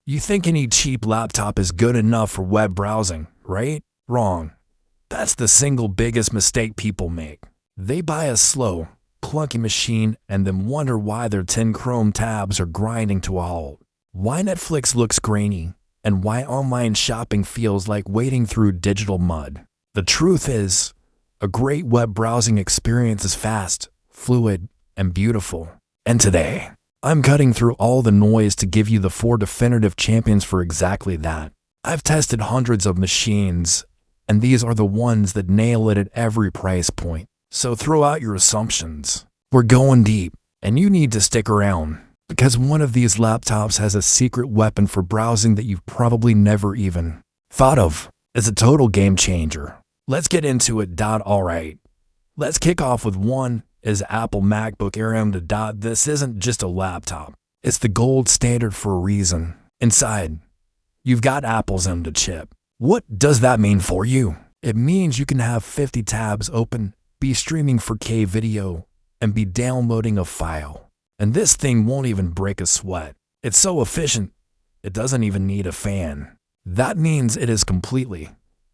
You think any cheap laptop is good enough for web browsing, right? Wrong. That's the single biggest mistake people make. They buy a slow, clunky machine and then wonder why their 10 Chrome tabs are grinding to a halt. Why Netflix looks grainy, and why online shopping feels like wading through digital mud. The truth is, a great web browsing experience is fast, fluid, and beautiful. And today, I'm cutting through all the noise to give you the 4 definitive champions for exactly that. I've tested hundreds of machines, and these are the ones that nail it at every price point. So throw out your assumptions. We're going deep, and you need to stick around, because one of these laptops has a secret weapon for browsing that you've probably never even thought of. It's a total game changer. Let's get into it. Alright, let's kick off with one is Apple MacBook Air M. This isn't just a laptop. It's the gold standard for a reason. Inside, you've got Apple's M2 chip. What does that mean for you? It means you can have 50 tabs open, be streaming 4K video, and be downloading a file. And this thing won't even break a sweat. It's so efficient, it doesn't even need a fan. That means it is completely,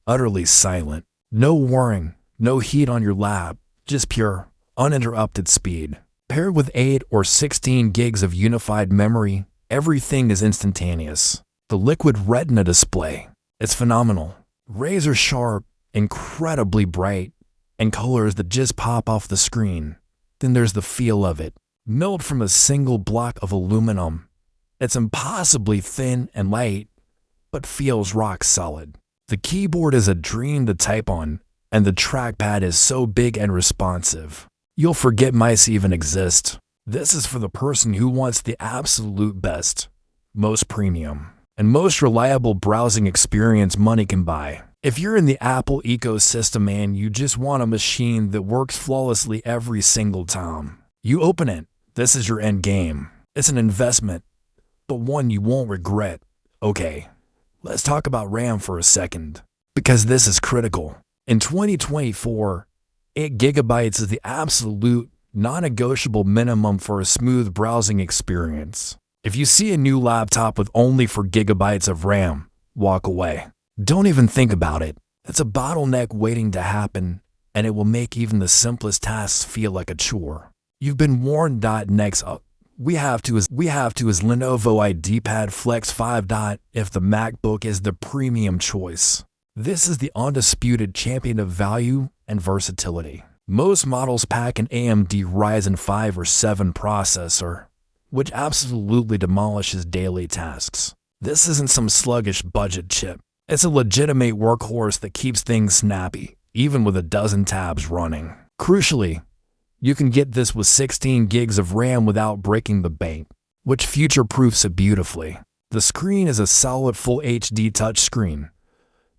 utterly silent. No whirring, no heat on your lap, just pure, uninterrupted speed. Paired with 8 or 16 gigs of unified memory, everything is instantaneous. The Liquid Retina display, it's phenomenal. Razor sharp, incredibly bright, and colors that just pop off the screen. Then there's the feel of it. Milled from a single block of aluminum, it's impossibly thin and light, but feels rock solid. The keyboard is a dream to type on, and the trackpad is so big and responsive, you'll forget mice even exist. This is for the person who wants the absolute best, most premium, and most reliable browsing experience money can buy. If you're in the Apple ecosystem and you just want a machine that works flawlessly every single time you open it, this is your end game. It's an investment, but one you won't regret. Okay, let's talk about RAM for a second, because this is critical. In 2024, 8 gigabytes is the absolute non-negotiable minimum for a smooth browsing experience. If you see a new laptop with only 4 gigabytes of RAM, walk away. Don't even think about it. It's a bottleneck waiting to happen, and it will make even the simplest tasks feel like a chore. You've been warned. Next up, we have to is Lenovo IdeaPad Flex 5. If the MacBook is the premium choice, this is the undisputed champion of value and versatility. Most models pack an AMD Ryzen 5 or 7 processor, which absolutely demolishes daily tasks. This isn't some sluggish budget chip. It's a legitimate workhorse that keeps things snappy, even with a dozen tabs running. Crucially, you can get this with 16 gigs of RAM without breaking the bank, which future-proofs it beautifully. The screen is a solid full HD touchscreen,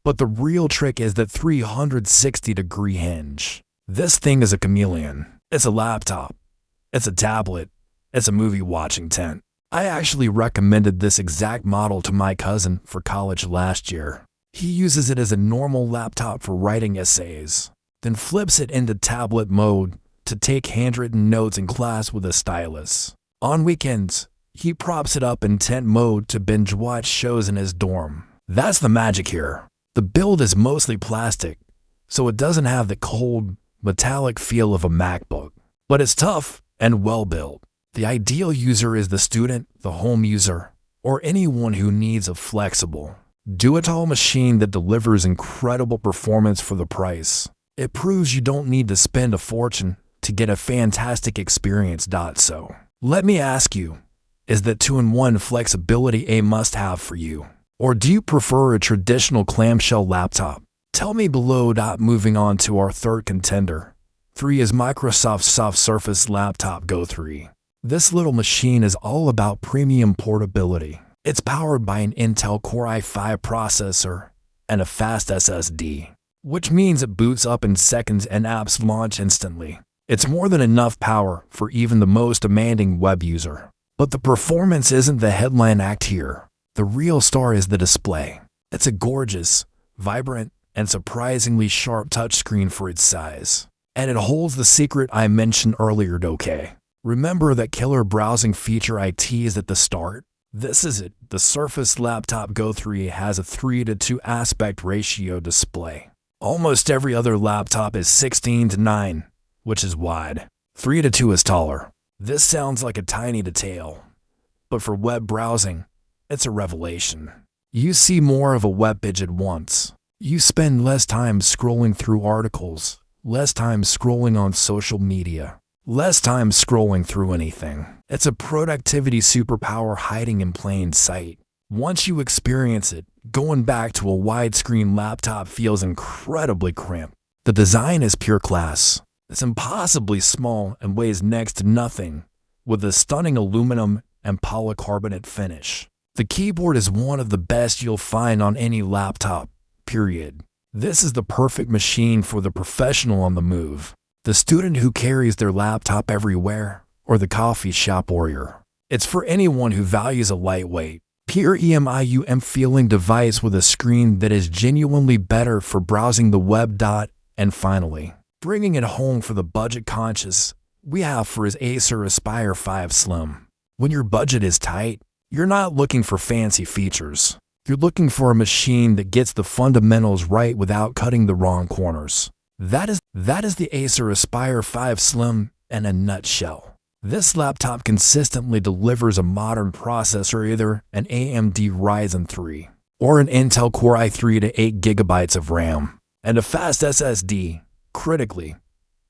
but the real trick is the 360-degree hinge. This thing is a chameleon. It's a laptop. It's a tablet. It's a movie-watching tent. I actually recommended this exact model to my cousin for college last year. He uses it as a normal laptop for writing essays, then flips it into tablet mode to take handwritten notes in class with a stylus. On weekends, he props it up in tent mode to binge-watch shows in his dorm. That's the magic here. The build is mostly plastic, so it doesn't have the cold, metallic feel of a MacBook, but it's tough and well-built. The ideal user is the student, the home user, or anyone who needs a flexible, do-it-all machine that delivers incredible performance for the price. It proves you don't need to spend a fortune to get a fantastic experience. So, let me ask you, is that 2-in-1 flexibility a must-have for you? Or do you prefer a traditional clamshell laptop? Tell me below. Moving on to our third contender. 3 is Microsoft's Soft Surface Laptop Go 3. This little machine is all about premium portability. It's powered by an Intel Core i5 processor and a fast SSD, which means it boots up in seconds and apps launch instantly. It's more than enough power for even the most demanding web user. But the performance isn't the headline act here. The real star is the display. It's a gorgeous, vibrant, and surprisingly sharp touchscreen for its size. And it holds the secret I mentioned earlier. Okay, remember that killer browsing feature I teased at the start? This is it. The Surface Laptop Go 3 has a 3:2 aspect ratio display. Almost every other laptop is 16:9, which is wide. 3:2 is taller. This sounds like a tiny detail, but for web browsing, it's a revelation. You see more of a web page at once. You spend less time scrolling through articles, less time scrolling on social media, less time scrolling through anything. It's a productivity superpower hiding in plain sight. Once you experience it, going back to a widescreen laptop feels incredibly cramped. The design is pure class. It's impossibly small and weighs next to nothing, with a stunning aluminum and polycarbonate finish. The keyboard is one of the best you'll find on any laptop, period. This is the perfect machine for the professional on the move, the student who carries their laptop everywhere, or the coffee shop warrior. It's for anyone who values a lightweight, premium feeling device with a screen that is genuinely better for browsing the web. And finally, bringing it home for the budget conscious, we have for his Acer Aspire 5 Slim. When your budget is tight, you're not looking for fancy features. You're looking for a machine that gets the fundamentals right without cutting the wrong corners. That is the Acer Aspire 5 Slim in a nutshell. This laptop consistently delivers a modern processor, either an AMD Ryzen 3 or an Intel Core i3 to 8 GB of RAM, and a fast SSD. Critically,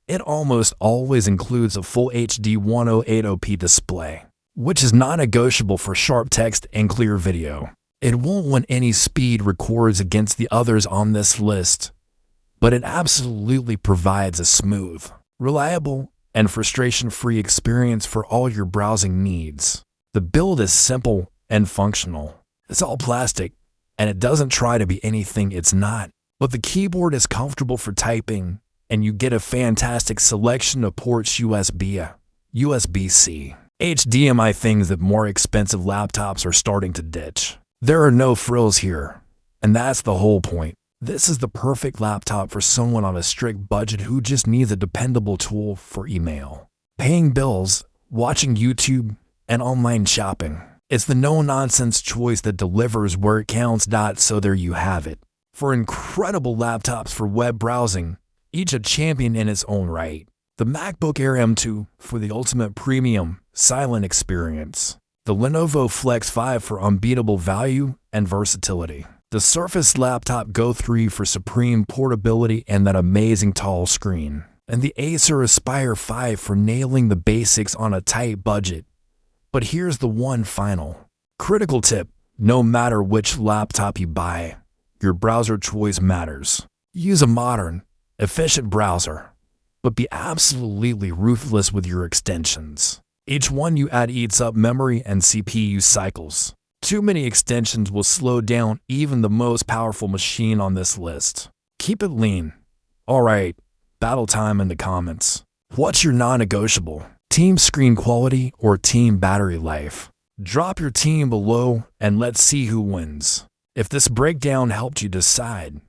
it almost always includes a full HD 1080p display, which is non-negotiable for sharp text and clear video. It won't win any speed records against the others on this list, but it absolutely provides a smooth, reliable, and frustration-free experience for all your browsing needs. The build is simple and functional. It's all plastic, and it doesn't try to be anything it's not. But the keyboard is comfortable for typing, and you get a fantastic selection of ports: USB, USB-C, HDMI, things that more expensive laptops are starting to ditch. There are no frills here, and that's the whole point. This is the perfect laptop for someone on a strict budget who just needs a dependable tool for email, paying bills, watching YouTube, and online shopping. It's the no-nonsense choice that delivers where it counts. So there you have it. For incredible laptops for web browsing, each a champion in its own right. The MacBook Air M2 for the ultimate premium, silent experience. The Lenovo Flex 5 for unbeatable value and versatility. The Surface Laptop Go 3 for supreme portability and that amazing tall screen. And the Acer Aspire 5 for nailing the basics on a tight budget. But here's the one final critical tip: no matter which laptop you buy, your browser choice matters. Use a modern, efficient browser, but be absolutely ruthless with your extensions. Each one you add eats up memory and CPU cycles. Too many extensions will slow down even the most powerful machine on this list. Keep it lean. Alright, battle time in the comments. What's your non-negotiable? Team screen quality or team battery life? Drop your team below and let's see who wins. If this breakdown helped you decide,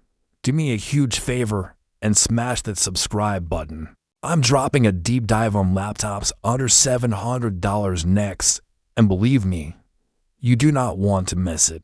do me a huge favor and smash that subscribe button. I'm dropping a deep dive on laptops under $700 next, and believe me, you do not want to miss it.